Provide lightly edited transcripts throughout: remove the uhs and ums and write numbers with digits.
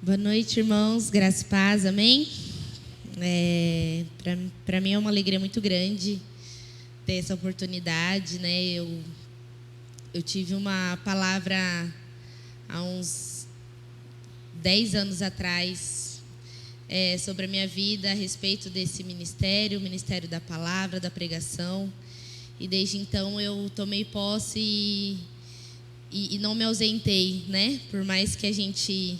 Boa noite, irmãos. Graça e paz, amém? Para mim é uma alegria muito grande ter essa oportunidade, né? Eu tive uma palavra há uns 10 anos atrás sobre a minha vida a respeito desse ministério, o ministério da palavra, da pregação. E desde então eu tomei posse e não me ausentei, né? Por mais que a gente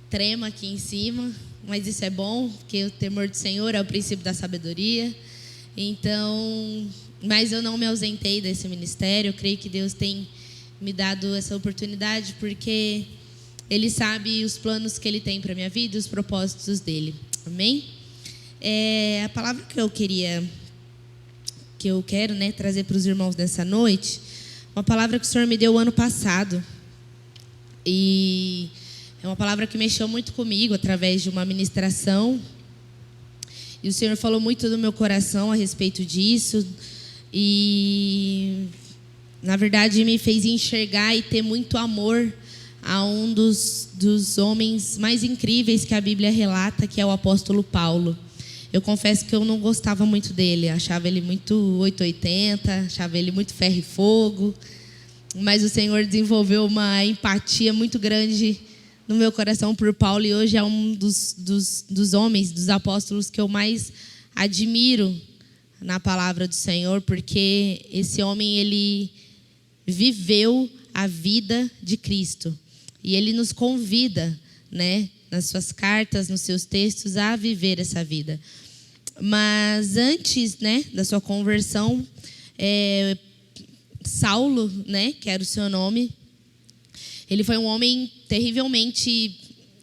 trema aqui em cima, mas isso é bom, porque o temor do Senhor é o princípio da sabedoria. Então, mas eu não me ausentei desse ministério. Eu creio que Deus tem me dado essa oportunidade porque Ele sabe os planos que Ele tem para a minha vida e os propósitos dEle. Amém? A palavra que eu quero, né, trazer para os irmãos nessa noite, uma palavra que o Senhor me deu ano passado. E é uma palavra que mexeu muito comigo através de uma ministração. E o Senhor falou muito do meu coração a respeito disso. E, na verdade, me fez enxergar e ter muito amor a um dos homens mais incríveis que a Bíblia relata, que é o apóstolo Paulo. Eu confesso que eu não gostava muito dele. Achava ele muito 880, achava ele muito ferro e fogo. Mas o Senhor desenvolveu uma empatia muito grande no meu coração por Paulo, e hoje é um dos homens, dos apóstolos que eu mais admiro na palavra do Senhor, porque esse homem, ele viveu a vida de Cristo. E ele nos convida, né, nas suas cartas, nos seus textos, a viver essa vida. Mas antes, né, da sua conversão, Saulo, né, que era o seu nome, ele foi um homem terrivelmente,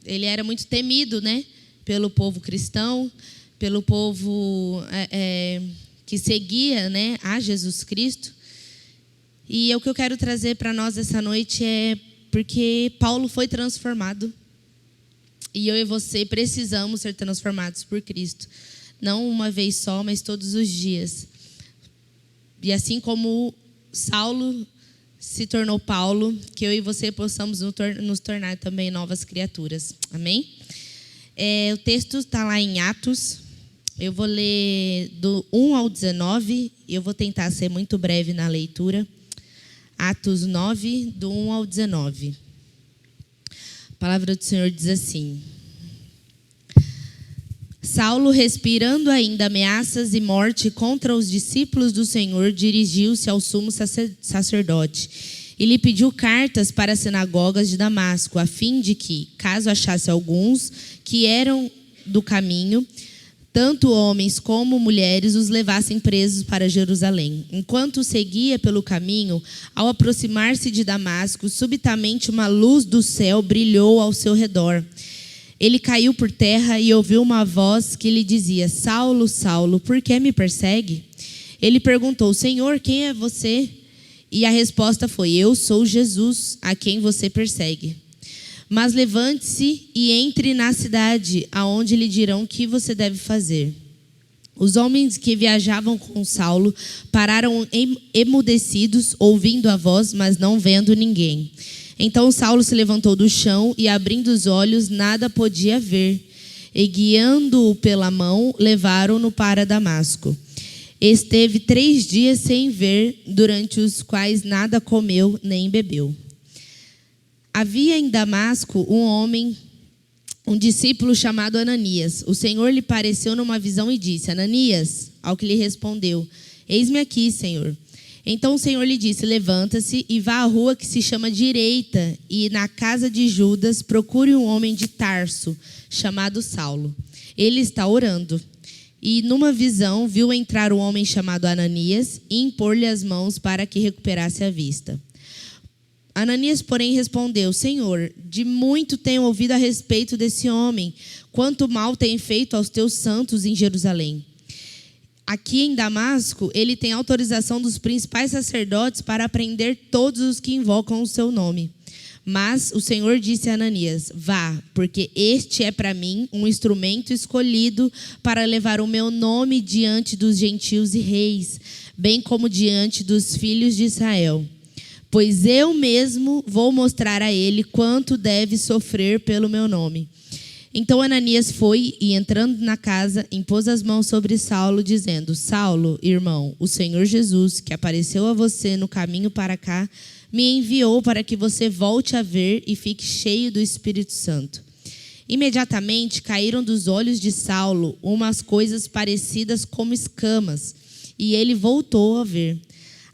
ele era muito temido, né, pelo povo cristão, pelo povo que seguia, né, a Jesus Cristo. E o que eu quero trazer para nós essa noite é porque Paulo foi transformado. E eu e você precisamos ser transformados por Cristo. Não uma vez só, mas todos os dias. E assim como Saulo se tornou Paulo, que eu e você possamos nos tornar também novas criaturas. Amém? O texto está lá em Atos. Eu vou ler do 1 ao 19 e eu vou tentar ser muito breve na leitura. Atos 9, do 1 ao 19. A palavra do Senhor diz assim: Saulo, respirando ainda ameaças e morte contra os discípulos do Senhor, dirigiu-se ao sumo sacerdote e lhe pediu cartas para as sinagogas de Damasco, a fim de que, caso achasse alguns que eram do caminho, tanto homens como mulheres, os levassem presos para Jerusalém. Enquanto seguia pelo caminho, ao aproximar-se de Damasco, subitamente uma luz do céu brilhou ao seu redor. Ele caiu por terra e ouviu uma voz que lhe dizia: Saulo, Saulo, por que me persegue? Ele perguntou: Senhor, quem é você? E a resposta foi: Eu sou Jesus, a quem você persegue. Mas levante-se e entre na cidade, aonde lhe dirão o que você deve fazer. Os homens que viajavam com Saulo pararam emudecidos, ouvindo a voz, mas não vendo ninguém. Então Saulo se levantou do chão e, abrindo os olhos, nada podia ver. E, guiando-o pela mão, levaram-no para Damasco. Esteve 3 dias sem ver, durante os quais nada comeu nem bebeu. Havia em Damasco um discípulo chamado Ananias. O Senhor lhe apareceu numa visão e disse: Ananias, ao que lhe respondeu: Eis-me aqui, Senhor. Então o Senhor lhe disse: Levanta-se e vá à rua que se chama Direita, e na casa de Judas procure um homem de Tarso, chamado Saulo. Ele está orando. E numa visão viu entrar um homem chamado Ananias e impor-lhe as mãos para que recuperasse a vista. Ananias, porém, respondeu: Senhor, de muito tenho ouvido a respeito desse homem, quanto mal tem feito aos teus santos em Jerusalém. Aqui em Damasco, ele tem autorização dos principais sacerdotes para prender todos os que invocam o seu nome. Mas o Senhor disse a Ananias: Vá, porque este é para mim um instrumento escolhido para levar o meu nome diante dos gentios e reis, bem como diante dos filhos de Israel. Pois eu mesmo vou mostrar a ele quanto deve sofrer pelo meu nome. Então Ananias foi e, entrando na casa, impôs as mãos sobre Saulo, dizendo: Saulo, irmão, o Senhor Jesus, que apareceu a você no caminho para cá, me enviou para que você volte a ver e fique cheio do Espírito Santo. Imediatamente caíram dos olhos de Saulo umas coisas parecidas como escamas, e ele voltou a ver.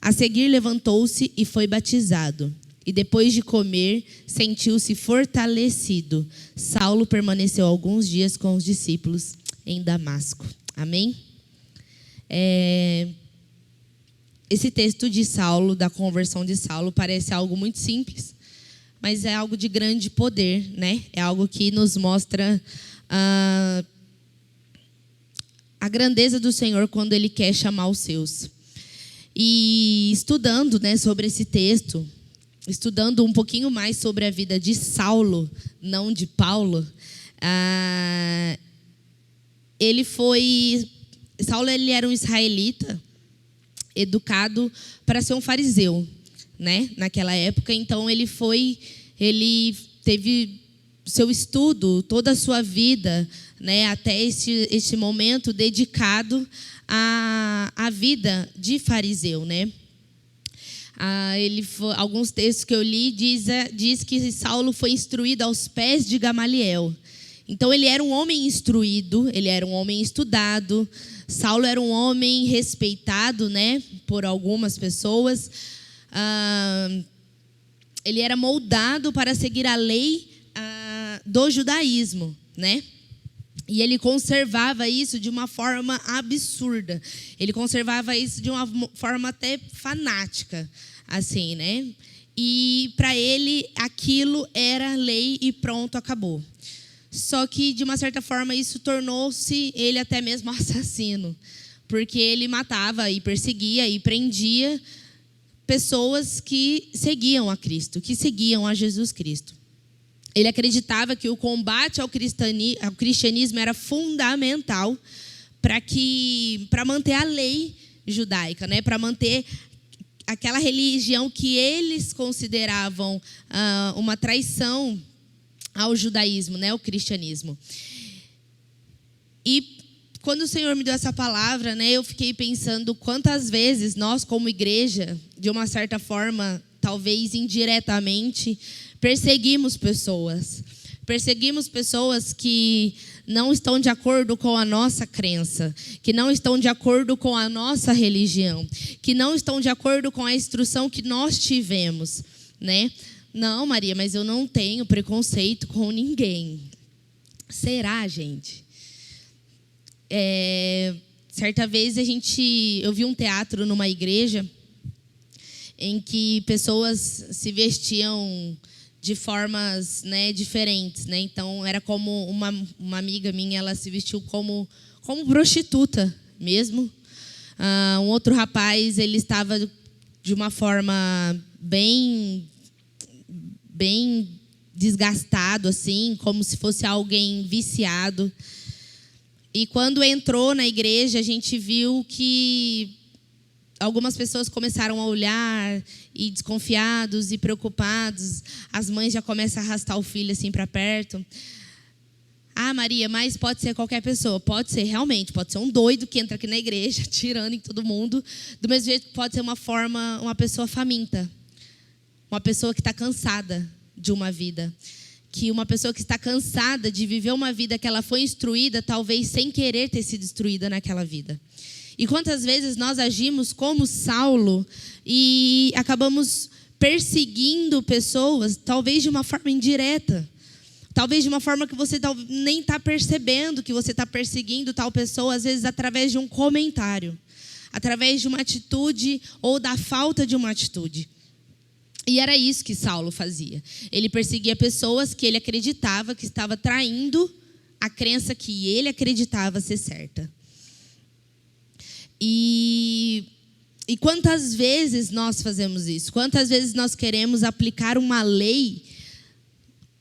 A seguir levantou-se e foi batizado. E depois de comer, sentiu-se fortalecido. Saulo permaneceu alguns dias com os discípulos em Damasco. Amém? Esse texto de Saulo, da conversão de Saulo, parece algo muito simples, mas é algo de grande poder, né? É algo que nos mostra a grandeza do Senhor quando Ele quer chamar os seus. E estudando, né, sobre esse texto, estudando um pouquinho mais sobre a vida de Saulo, não de Paulo, Saulo ele era um israelita educado para ser um fariseu, né? Naquela época. Então ele teve seu estudo, toda a sua vida, né, até este momento dedicado à vida de fariseu, né? Alguns textos que eu li diz que Saulo foi instruído aos pés de Gamaliel. Então ele era um homem instruído, ele era um homem estudado. Saulo era um homem respeitado, né, por algumas pessoas. Ele era moldado para seguir a lei do judaísmo, né? E ele conservava isso de uma forma absurda. Ele conservava isso de uma forma até fanática, assim, né? E para ele aquilo era lei e pronto, acabou. Só que de uma certa forma isso tornou-se ele até mesmo assassino, porque ele matava e perseguia e prendia pessoas que seguiam a Cristo, que seguiam a Jesus Cristo. Ele acreditava que o combate ao cristianismo era fundamental para manter a lei judaica, né? Para manter aquela religião que eles consideravam uma traição ao judaísmo, né? O cristianismo. E quando o Senhor me deu essa palavra, né, eu fiquei pensando quantas vezes nós, como igreja, de uma certa forma, talvez indiretamente, perseguimos pessoas. Perseguimos pessoas que não estão de acordo com a nossa crença, que não estão de acordo com a nossa religião, que não estão de acordo com a instrução que nós tivemos, né? Não, Maria, mas eu não tenho preconceito com ninguém. Será, gente? Certa vez eu vi um teatro numa igreja em que pessoas se vestiam de formas, né, diferentes, né? Então era como uma amiga minha, ela se vestiu como prostituta mesmo. Um outro rapaz, ele estava de uma forma bem desgastado, assim, como se fosse alguém viciado. E quando entrou na igreja, a gente viu que algumas pessoas começaram a olhar e desconfiados e preocupados. As mães já começam a arrastar o filho assim para perto. Ah, Maria, mas pode ser qualquer pessoa. Pode ser, realmente. Pode ser um doido que entra aqui na igreja, tirando em todo mundo. Do mesmo jeito que pode ser uma pessoa faminta. Uma pessoa que está cansada de uma vida. Que uma pessoa que está cansada de viver uma vida que ela foi instruída, talvez sem querer ter sido instruída naquela vida. E quantas vezes nós agimos como Saulo e acabamos perseguindo pessoas, talvez de uma forma indireta. Talvez de uma forma que você nem está percebendo que você está perseguindo tal pessoa, às vezes através de um comentário, através de uma atitude ou da falta de uma atitude. E era isso que Saulo fazia. Ele perseguia pessoas que ele acreditava que estava traindo a crença que ele acreditava ser certa. E quantas vezes nós fazemos isso? Quantas vezes nós queremos aplicar uma lei,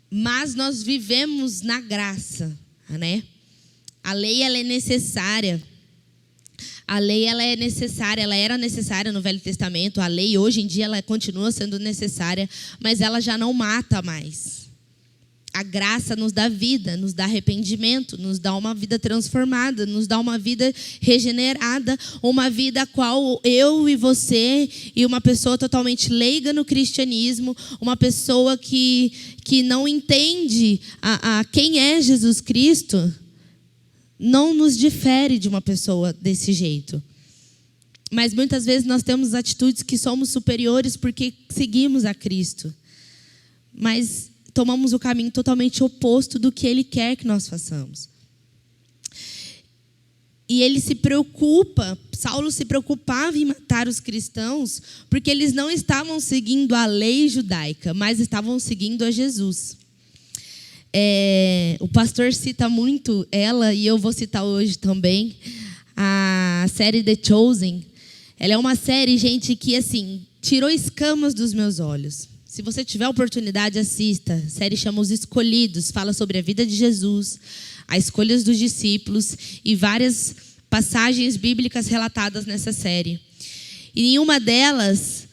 mas nós vivemos na graça, né? A lei, ela é necessária. A lei, ela é necessária, ela era necessária no Velho Testamento. A lei, hoje em dia, ela continua sendo necessária, mas ela já não mata mais. A graça nos dá vida, nos dá arrependimento, nos dá uma vida transformada, nos dá uma vida regenerada, uma vida a qual eu e você e uma pessoa totalmente leiga no cristianismo, uma pessoa que não entende quem é Jesus Cristo, não nos difere de uma pessoa desse jeito. Mas muitas vezes nós temos atitudes que somos superiores porque seguimos a Cristo. Mas tomamos o caminho totalmente oposto do que Ele quer que nós façamos. E ele se preocupa, Saulo se preocupava em matar os cristãos, porque eles não estavam seguindo a lei judaica, mas estavam seguindo a Jesus. O pastor cita muito ela, e eu vou citar hoje também, a série The Chosen. Ela é uma série, gente, que assim, tirou escamas dos meus olhos. Se você tiver oportunidade, assista. A série chama Os Escolhidos, fala sobre a vida de Jesus, as escolhas dos discípulos e várias passagens bíblicas relatadas nessa série. E em uma delas,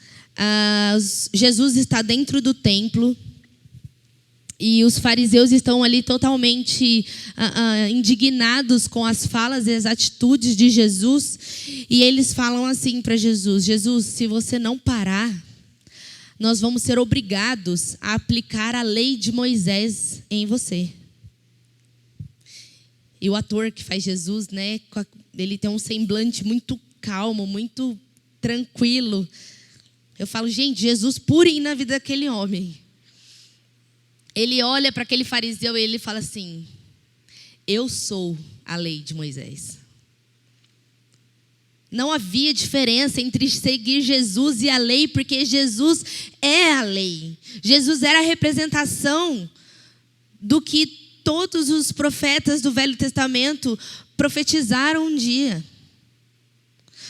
Jesus está dentro do templo e os fariseus estão ali totalmente indignados com as falas e as atitudes de Jesus. E eles falam assim para Jesus: Jesus, se você não parar, nós vamos ser obrigados a aplicar a lei de Moisés em você. E o ator que faz Jesus, né, ele tem um semblante muito calmo, muito tranquilo. Eu falo, gente, Jesus purinho na vida daquele homem. Ele olha para aquele fariseu e ele fala assim: eu sou a lei de Moisés. Não havia diferença entre seguir Jesus e a lei, porque Jesus é a lei. Jesus era a representação do que todos os profetas do Velho Testamento profetizaram um dia.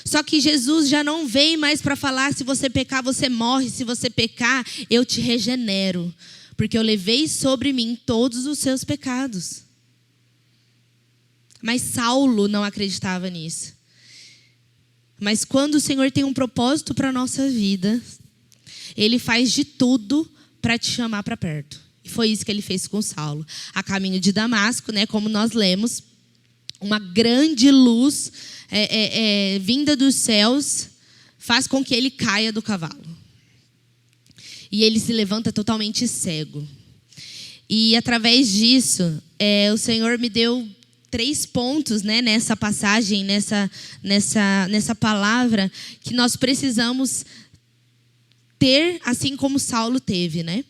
Só que Jesus já não vem mais para falar: se você pecar, você morre. Se você pecar, eu te regenero. Porque eu levei sobre mim todos os seus pecados. Mas Saulo não acreditava nisso. Mas quando o Senhor tem um propósito para a nossa vida, Ele faz de tudo para te chamar para perto. E foi isso que Ele fez com Saulo. A caminho de Damasco, né, como nós lemos, uma grande luz vinda dos céus faz com que ele caia do cavalo. E ele se levanta totalmente cego. E através disso, o Senhor me deu 3 pontos, né, nessa passagem, nessa palavra, que nós precisamos ter, assim como Saulo teve, né?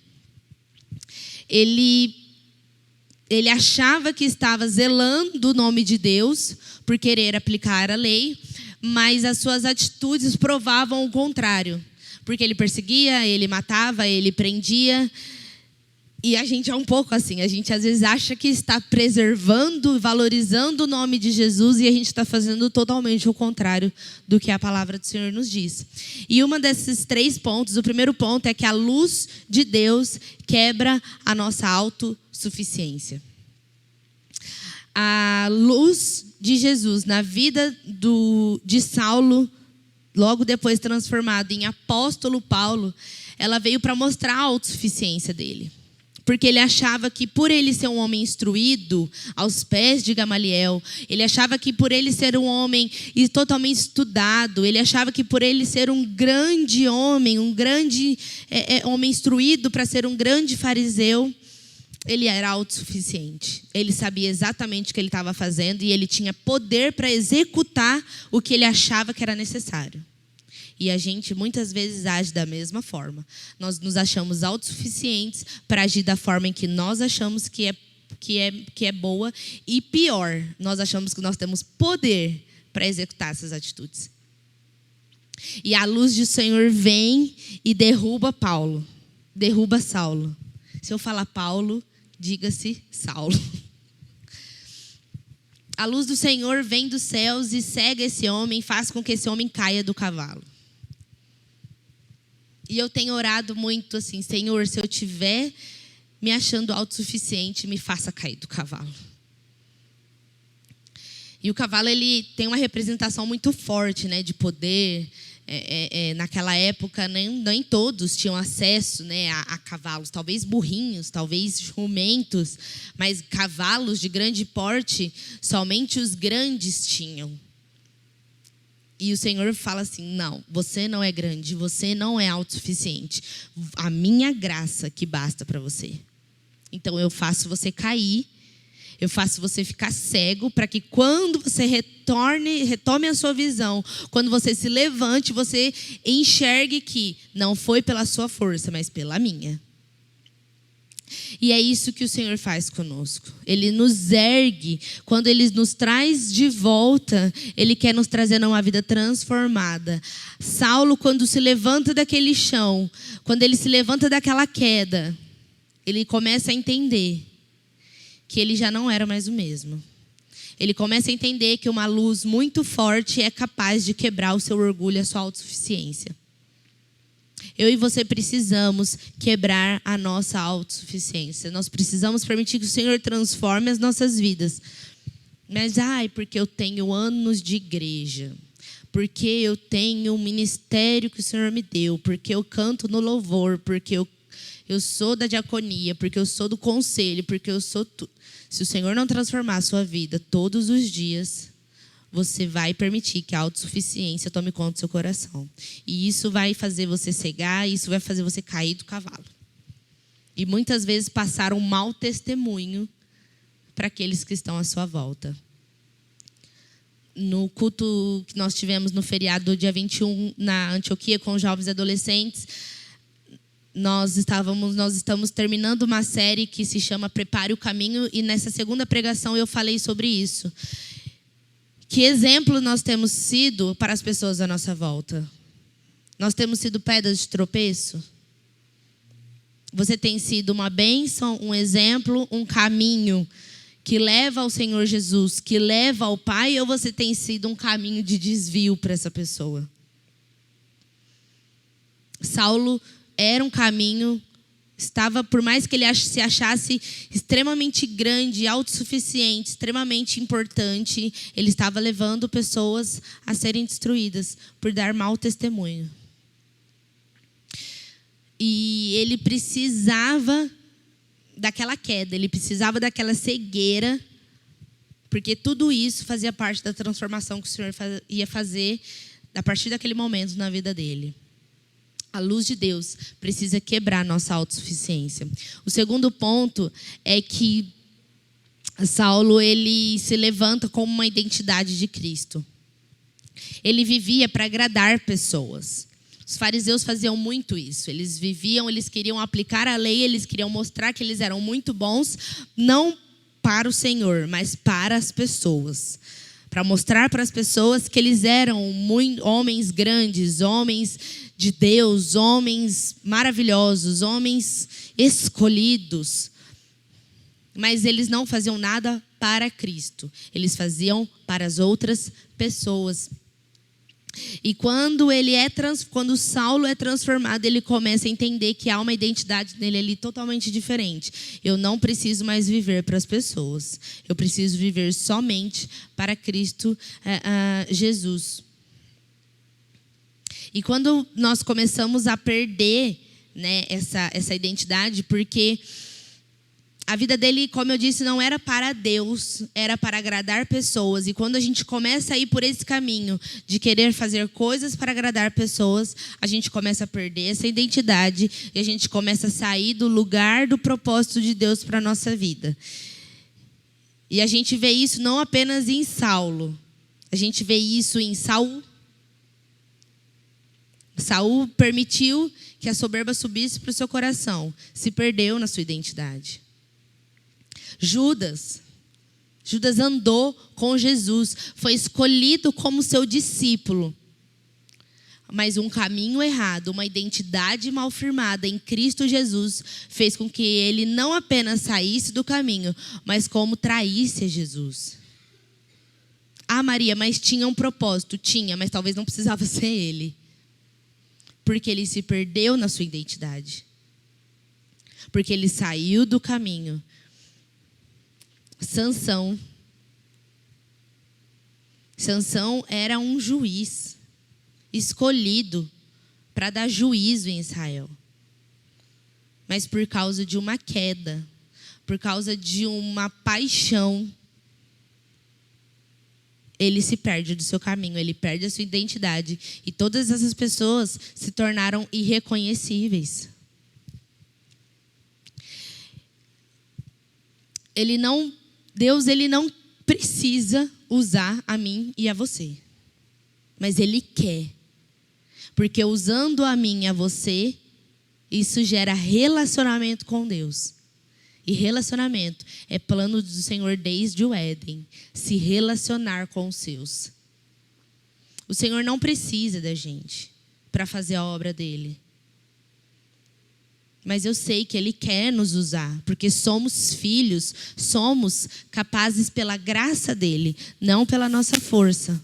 Ele achava que estava zelando o nome de Deus por querer aplicar a lei, mas as suas atitudes provavam o contrário. Porque ele perseguia, ele matava, ele prendia. E a gente é um pouco assim, a gente às vezes acha que está preservando, valorizando o nome de Jesus, e a gente está fazendo totalmente o contrário do que a palavra do Senhor nos diz. E uma desses 3 pontos, o primeiro ponto é que a luz de Deus quebra a nossa autossuficiência. A luz de Jesus na vida de Saulo, logo depois transformado em apóstolo Paulo, ela veio para mostrar a autossuficiência dele. Porque ele achava que por ele ser um homem instruído aos pés de Gamaliel, ele achava que por ele ser um homem totalmente estudado, ele achava que por ele ser um grande homem, um grande homem instruído para ser um grande fariseu, ele era autossuficiente. Ele sabia exatamente o que ele estava fazendo e ele tinha poder para executar o que ele achava que era necessário. E a gente muitas vezes age da mesma forma. Nós nos achamos autossuficientes para agir da forma em que nós achamos que é boa. E pior, nós achamos que nós temos poder para executar essas atitudes. E a luz do Senhor vem e derruba Saulo. Se eu falar Paulo, diga-se Saulo. A luz do Senhor vem dos céus e cega esse homem, faz com que esse homem caia do cavalo. E eu tenho orado muito assim: Senhor, se eu estiver me achando autossuficiente, me faça cair do cavalo. E o cavalo, ele tem uma representação muito forte, né, de poder, naquela época nem todos tinham acesso, né, a cavalos, talvez burrinhos, talvez jumentos, mas cavalos de grande porte somente os grandes tinham. E o Senhor fala assim: não, você não é grande, você não é autossuficiente. A minha graça que basta para você. Então eu faço você cair, eu faço você ficar cego, para que quando você retome a sua visão, quando você se levante, você enxergue que não foi pela sua força, mas pela minha. E é isso que o Senhor faz conosco. Ele nos ergue. Quando Ele nos traz de volta, Ele quer nos trazer a uma vida transformada. Saulo, quando se levanta daquele chão, quando ele se levanta daquela queda, ele começa a entender que ele já não era mais o mesmo. Ele começa a entender que uma luz muito forte é capaz de quebrar o seu orgulho e a sua autossuficiência. Eu e você precisamos quebrar a nossa autossuficiência. Nós precisamos permitir que o Senhor transforme as nossas vidas. Mas, porque eu tenho anos de igreja. Porque eu tenho um ministério que o Senhor me deu. Porque eu canto no louvor. Porque eu sou da diaconia. Porque eu sou do conselho. Porque eu sou tudo. Se o Senhor não transformar a sua vida todos os dias, você vai permitir que a autossuficiência tome conta do seu coração. E isso vai fazer você cegar, isso vai fazer você cair do cavalo. E muitas vezes passar um mau testemunho para aqueles que estão à sua volta. No culto que nós tivemos no feriado do dia 21 na Antioquia com os jovens e adolescentes, nós estamos terminando uma série que se chama Prepare o Caminho, e nessa segunda pregação eu falei sobre isso. Que exemplo nós temos sido para as pessoas à nossa volta? Nós temos sido pedras de tropeço? Você tem sido uma bênção, um exemplo, um caminho que leva ao Senhor Jesus, que leva ao Pai, ou você tem sido um caminho de desvio para essa pessoa? Saulo era um caminho, por mais que ele se achasse extremamente grande, autossuficiente, extremamente importante, ele estava levando pessoas a serem destruídas por dar mau testemunho. E ele precisava daquela queda, ele precisava daquela cegueira, porque tudo isso fazia parte da transformação que o Senhor ia fazer a partir daquele momento na vida dele. A luz de Deus precisa quebrar nossa autossuficiência. O segundo ponto é que Saulo, ele se levanta como uma identidade de Cristo. Ele vivia para agradar pessoas. Os fariseus faziam muito isso. Eles queriam aplicar a lei, eles queriam mostrar que eles eram muito bons, não para o Senhor, mas para as pessoas. Para mostrar para as pessoas que eles eram homens grandes, homens de Deus, homens maravilhosos, homens escolhidos. Mas eles não faziam nada para Cristo. Eles faziam para as outras pessoas. E quando Saulo é transformado, ele começa a entender que há uma identidade nele ali totalmente diferente. Eu não preciso mais viver para as pessoas. Eu preciso viver somente para Cristo Jesus. E quando nós começamos a perder, né, essa identidade, porque a vida dele, como eu disse, não era para Deus, era para agradar pessoas. E quando a gente começa a ir por esse caminho de querer fazer coisas para agradar pessoas, a gente começa a perder essa identidade e a gente começa a sair do lugar do propósito de Deus para a nossa vida. E a gente vê isso não apenas em Saulo, a gente vê isso em Saul. Saul permitiu que a soberba subisse para o seu coração, se perdeu na sua identidade. Judas andou com Jesus, foi escolhido como seu discípulo. Mas um caminho errado, uma identidade mal firmada em Cristo Jesus, fez com que ele não apenas saísse do caminho, mas como traísse a Jesus. Maria, mas tinha um propósito? Tinha, mas talvez não precisava ser ele. Porque ele se perdeu na sua identidade. Porque ele saiu do caminho. Sansão era um juiz. escolhido para dar juízo em Israel. Mas por causa de uma queda, por causa de uma paixão, ele se perde do seu caminho, ele perde a sua identidade. E todas essas pessoas se tornaram irreconhecíveis. Deus não precisa usar a mim e a você. Mas Ele quer. Porque usando a mim e a você, isso gera relacionamento com Deus. E relacionamento é plano do Senhor desde o Éden. Se relacionar com os seus. O Senhor não precisa da gente para fazer a obra dele. Mas eu sei que Ele quer nos usar. Porque somos filhos. Somos capazes pela graça dele. Não pela nossa força.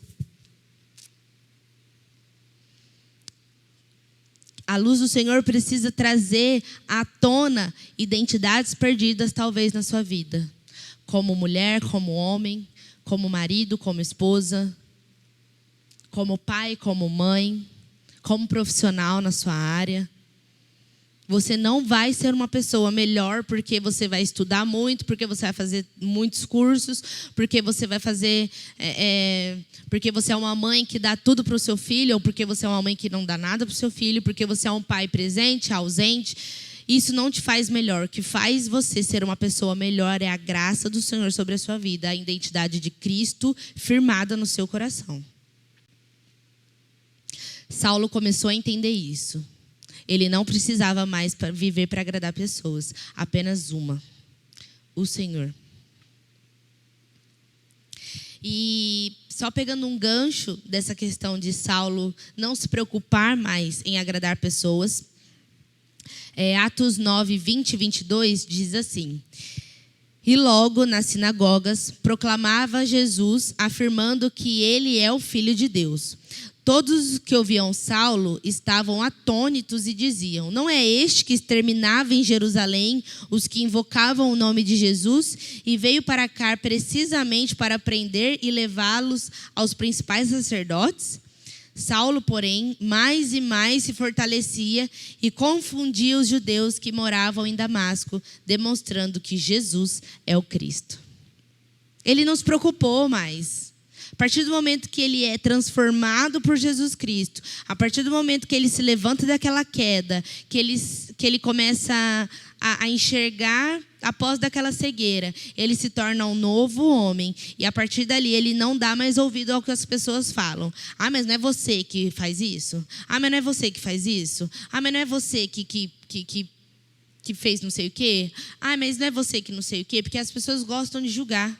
A luz do Senhor precisa trazer à tona identidades perdidas, talvez, na sua vida. Como mulher, como homem, como marido, como esposa, como pai, como mãe, como profissional na sua área. Você não vai ser uma pessoa melhor porque você vai estudar muito, porque você vai fazer muitos cursos, porque você vai fazer... porque você é uma mãe que dá tudo para o seu filho, ou porque você é uma mãe que não dá nada para o seu filho, porque você é um pai presente, ausente. Isso não te faz melhor. O que faz você ser uma pessoa melhor é a graça do Senhor sobre a sua vida, a identidade de Cristo firmada no seu coração. Saulo começou a entender isso. Ele não precisava mais viver para agradar pessoas. Apenas uma. O Senhor. E só pegando um gancho dessa questão de Saulo não se preocupar mais em agradar pessoas. Atos 9, 20 e 22 diz assim: E logo nas sinagogas proclamava Jesus, afirmando que ele é o Filho de Deus. Todos os que ouviam Saulo estavam atônitos e diziam: Não é este que exterminava em Jerusalém os que invocavam o nome de Jesus e veio para cá precisamente para prender e levá-los aos principais sacerdotes? Saulo, porém, mais e mais se fortalecia e confundia os judeus que moravam em Damasco, demonstrando que Jesus é o Cristo. Ele não se preocupou mais. A partir do momento que ele é transformado por Jesus Cristo, a partir do momento que ele se levanta daquela queda, que ele começa a enxergar após daquela cegueira, ele se torna um novo homem. E a partir dali ele não dá mais ouvido ao que as pessoas falam. Ah, mas não é você que faz isso? Ah, mas não é você que faz isso? Ah, mas não é você que fez não sei o quê? Ah, mas não é você que não sei o quê? Porque as pessoas gostam de julgar.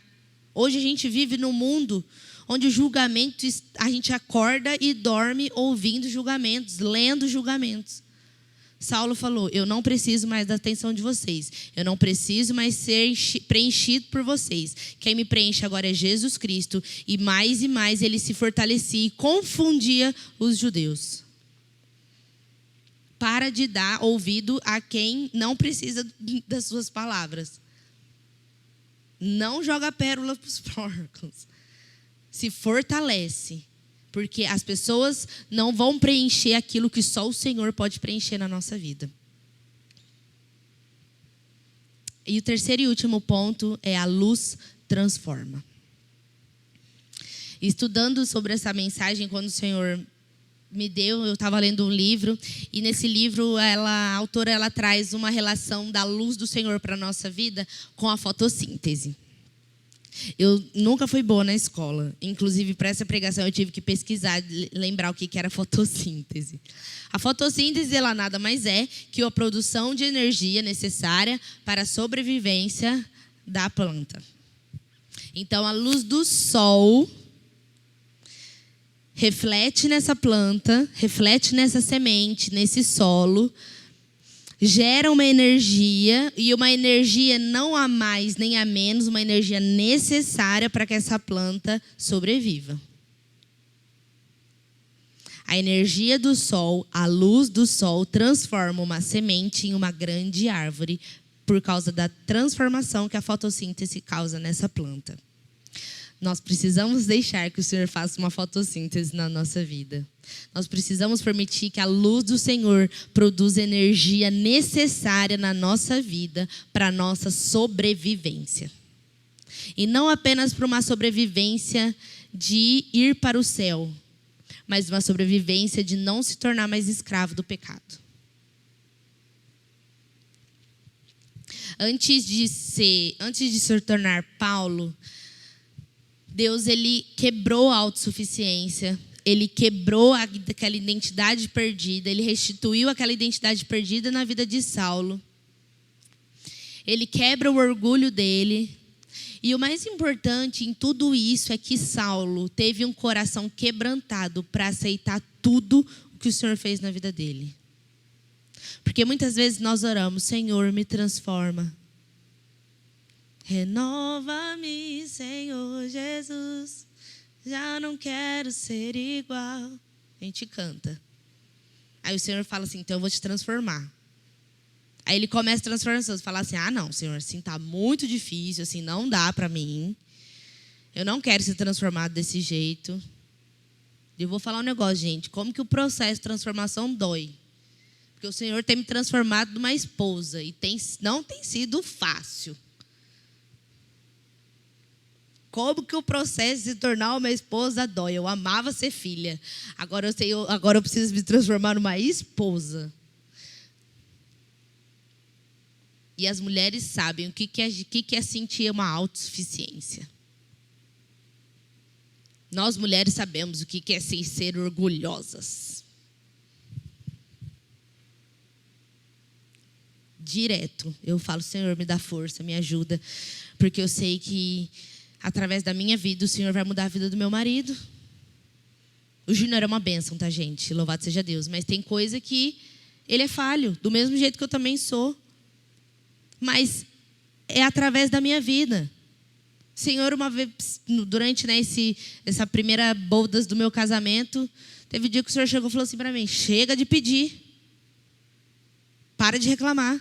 Hoje a gente vive num mundo onde o julgamento, a gente acorda e dorme ouvindo julgamentos, lendo julgamentos. Saulo falou: eu não preciso mais da atenção de vocês. Eu não preciso mais ser preenchido por vocês. Quem me preenche agora é Jesus Cristo. E mais ele se fortalecia e confundia os judeus. Para de dar ouvido a quem não precisa das suas palavras. Não joga pérola para os porcos. Se fortalece, porque as pessoas não vão preencher aquilo que só o Senhor pode preencher na nossa vida. E o terceiro e último ponto é a luz transforma. Estudando sobre essa mensagem, quando o Senhor me deu, eu estava lendo um livro, e nesse livro a autora traz uma relação da luz do Senhor para a nossa vida com a fotossíntese. Eu nunca fui boa na escola. Inclusive, para essa pregação, eu tive que pesquisar, lembrar o que era fotossíntese. A fotossíntese, ela nada mais é que a produção de energia necessária para a sobrevivência da planta. Então, a luz do sol reflete nessa planta, reflete nessa semente, nesse solo, gera uma energia, e uma energia não a mais nem a menos, uma energia necessária para que essa planta sobreviva. A energia do sol, a luz do sol, transforma uma semente em uma grande árvore por causa da transformação que a fotossíntese causa nessa planta. Nós precisamos deixar que o Senhor faça uma fotossíntese na nossa vida. Nós precisamos permitir que a luz do Senhor produza energia necessária na nossa vida para a nossa sobrevivência. E não apenas para uma sobrevivência de ir para o céu, mas uma sobrevivência de não se tornar mais escravo do pecado. Antes de se tornar Paulo, Deus ele quebrou a autossuficiência, ele quebrou aquela identidade perdida, ele restituiu aquela identidade perdida na vida de Saulo. Ele quebra o orgulho dele. E o mais importante em tudo isso é que Saulo teve um coração quebrantado para aceitar tudo o que o Senhor fez na vida dele. Porque muitas vezes nós oramos, Senhor, me transforma. Renova-me, Senhor Jesus. Já não quero ser igual. A gente canta. Aí o Senhor fala assim, então eu vou te transformar. Aí ele começa a transformação. Você fala assim, não, Senhor, assim tá muito difícil, assim não dá para mim. Eu não quero ser transformado desse jeito. Eu vou falar um negócio, gente. Como que o processo de transformação dói? Porque o Senhor tem me transformado numa esposa. E não tem sido fácil. Como que o processo de se tornar uma esposa dói? Eu amava ser filha. Agora eu preciso me transformar numa esposa. E as mulheres sabem o que é sentir uma autossuficiência. Nós mulheres sabemos o que é ser orgulhosas. Direto, eu falo, Senhor, me dá força, me ajuda. Porque eu sei que através da minha vida, o Senhor vai mudar a vida do meu marido. O Júnior é uma bênção, tá, gente? Louvado seja Deus. Mas tem coisa que ele é falho, do mesmo jeito que eu também sou. Mas é através da minha vida. Senhor, uma vez, durante essa primeira bodas do meu casamento, teve um dia que o Senhor chegou e falou assim para mim, chega de pedir. Para de reclamar.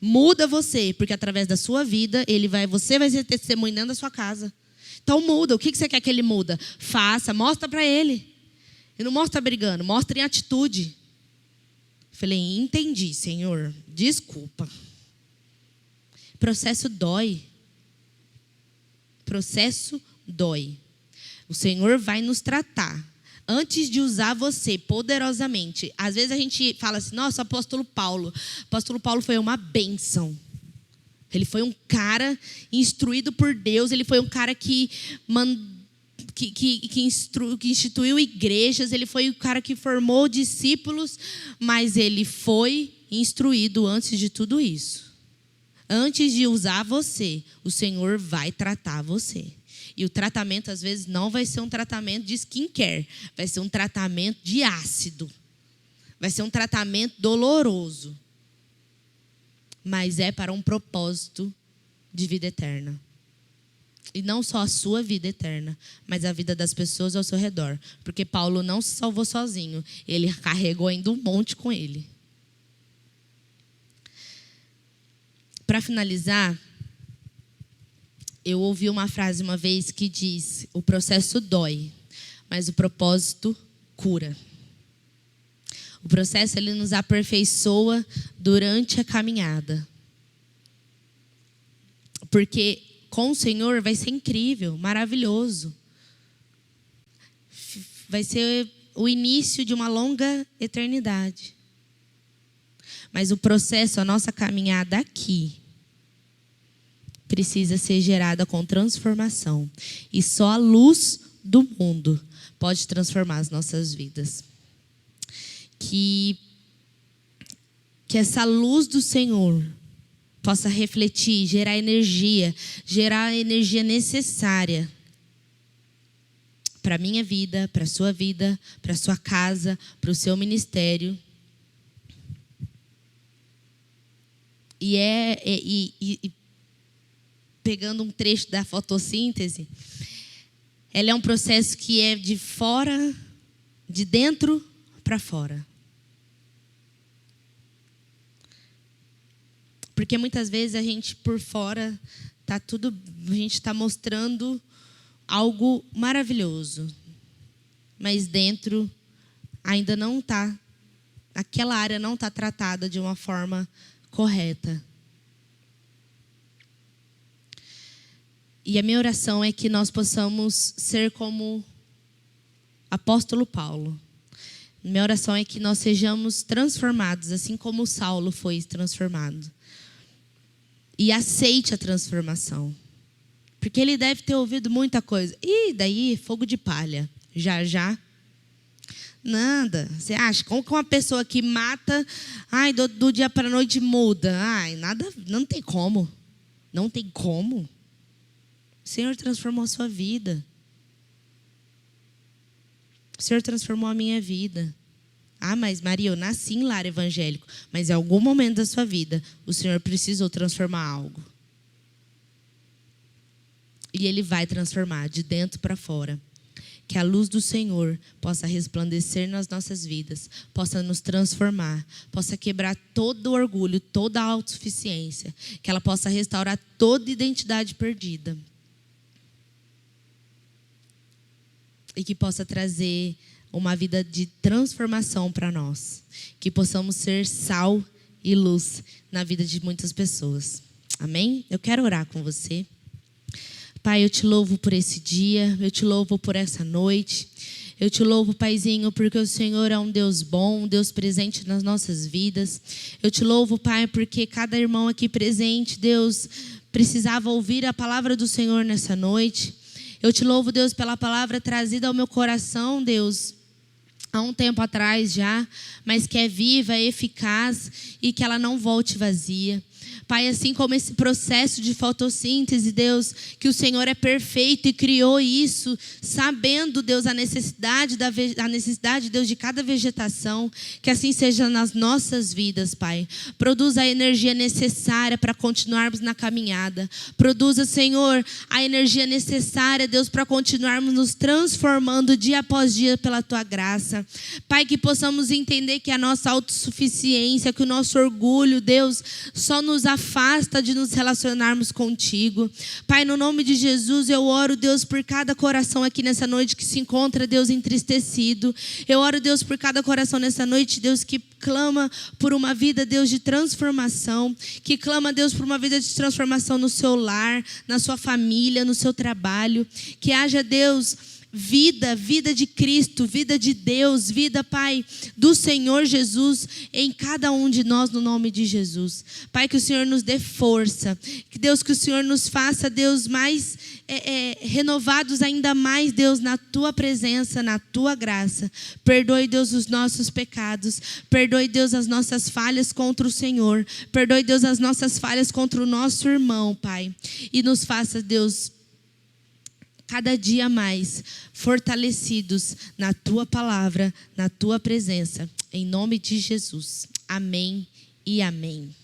Muda você, porque através da sua vida, você vai ser testemunho dentro da sua casa. Então muda. O que você quer que ele muda? Faça, mostra para ele. E não mostra brigando, mostra em atitude. Falei, entendi, Senhor. Desculpa. Processo dói. Processo dói. O Senhor vai nos tratar. Antes de usar você poderosamente. Às vezes a gente fala assim, nossa, apóstolo Paulo. Apóstolo Paulo foi uma bênção. Ele foi um cara instruído por Deus. Ele foi um cara que instituiu igrejas. Ele foi o cara que formou discípulos. Mas ele foi instruído antes de tudo isso. Antes de usar você, o Senhor vai tratar você. E o tratamento, às vezes, não vai ser um tratamento de skincare. Vai ser um tratamento de ácido. Vai ser um tratamento doloroso. Mas é para um propósito de vida eterna. E não só a sua vida eterna, mas a vida das pessoas ao seu redor. Porque Paulo não se salvou sozinho. Ele carregou ainda um monte com ele. Para finalizar, eu ouvi uma frase uma vez que diz, o processo dói, mas o propósito cura. O processo ele nos aperfeiçoa durante a caminhada. Porque com o Senhor vai ser incrível, maravilhoso. Vai ser o início de uma longa eternidade. Mas o processo, a nossa caminhada aqui, precisa ser gerada com transformação. E só a luz do mundo pode transformar as nossas vidas. Que essa luz do Senhor possa refletir, gerar a energia necessária para a minha vida, para a sua vida, para a sua casa, para o seu ministério. E pegando um trecho da fotossíntese, ela é um processo que é de dentro para fora. Porque muitas vezes a gente por fora a gente está mostrando algo maravilhoso, mas dentro ainda não está, aquela área não está tratada de uma forma correta. E a minha oração é que nós possamos ser como apóstolo Paulo. Minha oração é que nós sejamos transformados, assim como Saulo foi transformado. E aceite a transformação. Porque ele deve ter ouvido muita coisa. E daí, fogo de palha. Já. Nada. Você acha? Como que uma pessoa que mata, do dia para a noite muda? Nada, não tem como. Não tem como. O Senhor transformou a sua vida. O Senhor transformou a minha vida. Mas Maria, eu nasci em lar evangélico. Mas em algum momento da sua vida, o Senhor precisou transformar algo. E Ele vai transformar de dentro para fora. Que a luz do Senhor possa resplandecer nas nossas vidas, possa nos transformar, possa quebrar todo o orgulho, toda a autossuficiência, que ela possa restaurar toda identidade perdida. E que possa trazer uma vida de transformação para nós. Que possamos ser sal e luz na vida de muitas pessoas. Amém? Eu quero orar com você. Pai, eu te louvo por esse dia, eu te louvo por essa noite. Eu te louvo, Paizinho, porque o Senhor é um Deus bom, um Deus presente nas nossas vidas. Eu te louvo, Pai, porque cada irmão aqui presente, Deus, precisava ouvir a palavra do Senhor nessa noite. Eu te louvo, Deus, pela palavra trazida ao meu coração, Deus, há um tempo atrás já, mas que é viva, é eficaz e que ela não volte vazia. Pai, assim como esse processo de fotossíntese, Deus, que o Senhor é perfeito e criou isso, sabendo, Deus, a necessidade, Deus, de cada vegetação, que assim seja nas nossas vidas, Pai. Produza a energia necessária para continuarmos na caminhada. Produza, Senhor, a energia necessária, Deus, para continuarmos nos transformando dia após dia pela Tua graça. Pai, que possamos entender que a nossa autossuficiência, que o nosso orgulho, Deus, só nos afasta de nos relacionarmos contigo. Pai, no nome de Jesus, eu oro, Deus, por cada coração aqui nessa noite que se encontra, Deus, entristecido. Eu oro, Deus, por cada coração nessa noite, Deus, que clama por uma vida, Deus, de transformação. Que clama, Deus, por uma vida de transformação no seu lar, na sua família, no seu trabalho. Que haja, Deus, vida de Cristo, vida de Deus, vida, Pai, do Senhor Jesus em cada um de nós, no nome de Jesus. Pai, que o Senhor nos dê força, que Deus, que o Senhor nos faça, Deus, mais renovados ainda mais, Deus, na Tua presença, na Tua graça. Perdoe, Deus, os nossos pecados, perdoe, Deus, as nossas falhas contra o Senhor, perdoe, Deus, as nossas falhas contra o nosso irmão, Pai, e nos faça, Deus, cada dia mais fortalecidos na Tua palavra, na Tua presença. Em nome de Jesus. Amém e amém.